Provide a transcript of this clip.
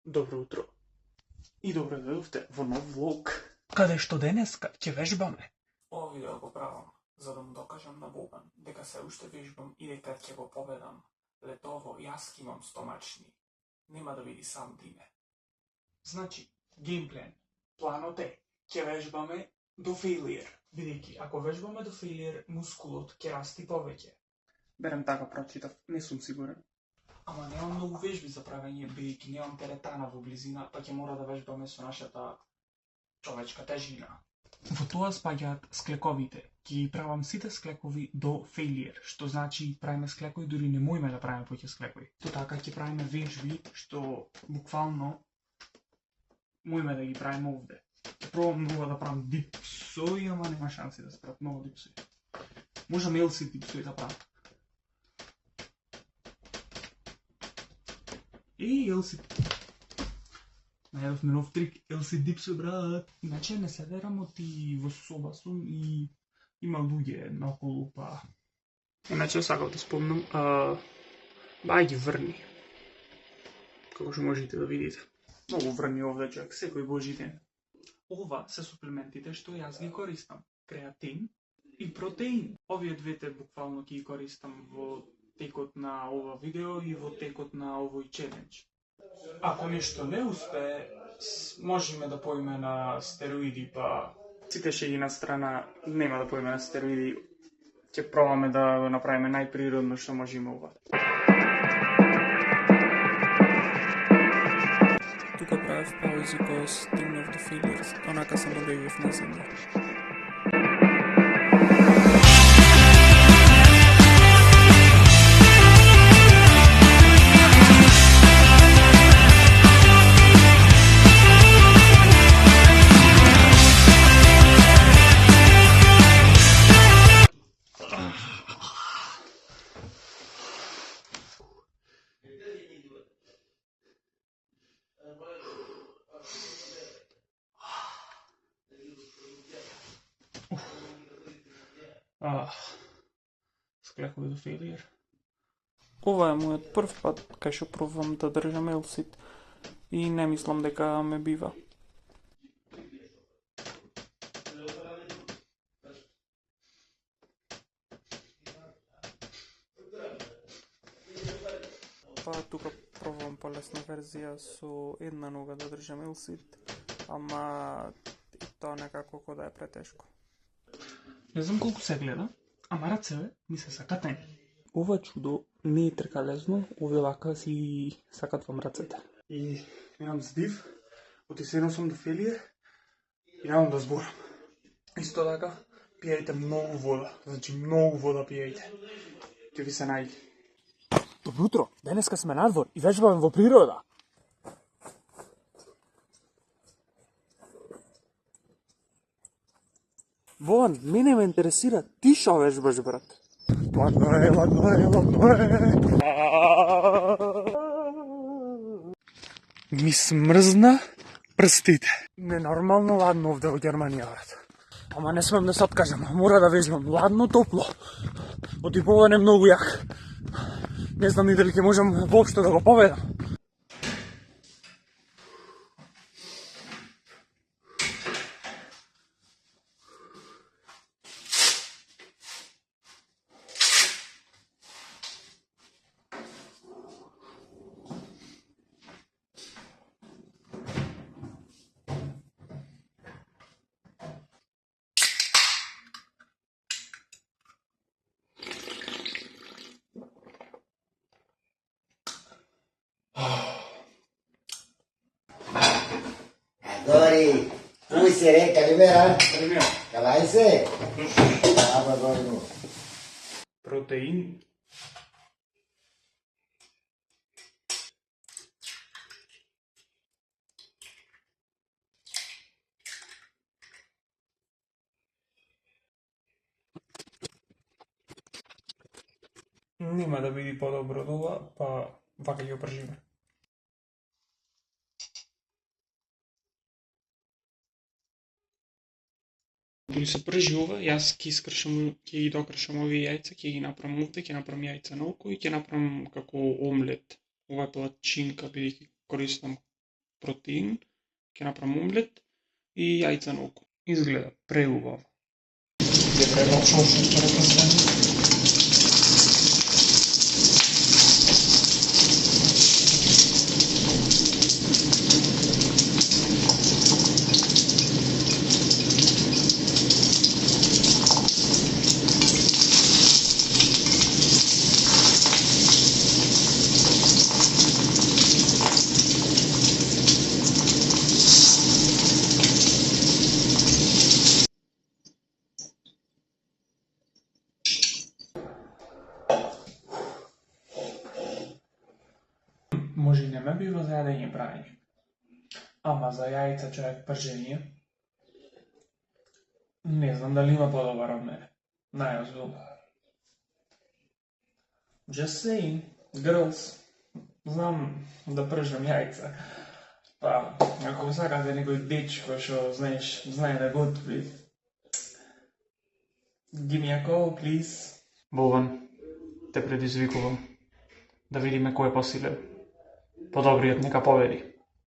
Добро утро. И добро дојдовте во нов влог. Каде што денеска ќе вежбаме. Ова видео го правам за да му докажам на Боган дека се уште вежбам и дека ќе го победам. Летово јас ќе имам стомачни. Нема да види сам диме. Значи, геймплен. Планот е ќе вежбаме до фейлиер. Бидејќи ако вежбаме до фейлиер, мускулот ќе расти повеќе. Берем така прочитав, не сум сигурен. Ама немам многу вежби за правење, бидејќи немам теретана во близина, па ќе мора да вежбаме со нашата човечка тежина. Во тоа спаѓаат склековите. Ќе ги правам сите склекови до фейлиер, што значи правиме склекови, дури не можеме да правиме повеќе склекови. Тоа така ќе правиме вежби што буквално можеме да ги правиме овде. Ќе пробам многу да правам дипсови, ама нема шанси да се прават многу дипсови. Можам елси дипсови да правам. Елси. Најавме нов трик, елси дипсови, брат. Иначе не се дерамоти во соба сум и има луѓе наоколу, па... Иначе сакав да спомнам, бај ги врни. Како што можете да видите. Многу врни овде, човек, секој божи ден. Ова се суплементите што јас ги користам. Креатин и протеин. Овие двете буквално ќе ги користам во текот на ова видео и во текот на овој челендж. Ако нешто не успее, можеме да поиме на стероиди, па сите шеги на страна, нема да поиме на стероиди. Ќе пробаме да го направиме најприродно што можеме ова. Тука правев паузи кога стигнав до фейлиерс, онака само легнав на земја. Склекови до фейлиер. Ова е мојот прв пат кај што пробувам да држам елсит и не мислам дека ме бива. Па тука пробувам полесна верзија со една нога да држам елсит, ама и тоа некако кода е претешко. Не знам колку се гледа, ама рацеве ми се сакатени. Ова чудо не е тркалезно, овде вака си сакатвам рацете. И имам здив, отисено сум до фейлиер и немам да зборам. Исто така, пијајте многу вода, значи многу вода пијајте. Ќе ви се најде. Добро утро, денеска сме надвор и вежбаме во природа. Вон, мене ме интересира, ти шо вежбаш, брат? Ладно е. Ми смрзна прстите. Ненормално ладно овде во Германија, брат. Ама не смем да се откажам, мора да вежбам ладно, топло. Отипован е многу јак. Не знам ни дали ќе можам воопшто да го победам. Dori, come sei? Calimera? Пример, Calai se? Ah, Dori no. протеин. Нема да биде подобро од ова, па вака ќе опржиме. Дали се пржи ова, јас ќе ги докршам овие јајца, ќе ги направам овде, ќе направам јајца на око и ќе направам како омлет. Ова е палачинка, бидејќи користам протеин, ќе направам омлет и јајца на око. Изгледа преубаво. Ќе треба чошот прекасен. Може и не ме бива за јадење прање. Ама за јајца човек пржење, не знам дали има подобар од мене. Најозбилно. Just saying, girls, знам да пржам јајца. Па, ако сакате некој дечко што знае да готви, give me a call, please. Боган, те предизвикувам да видиме кој е посилен. Подобриот нека победи.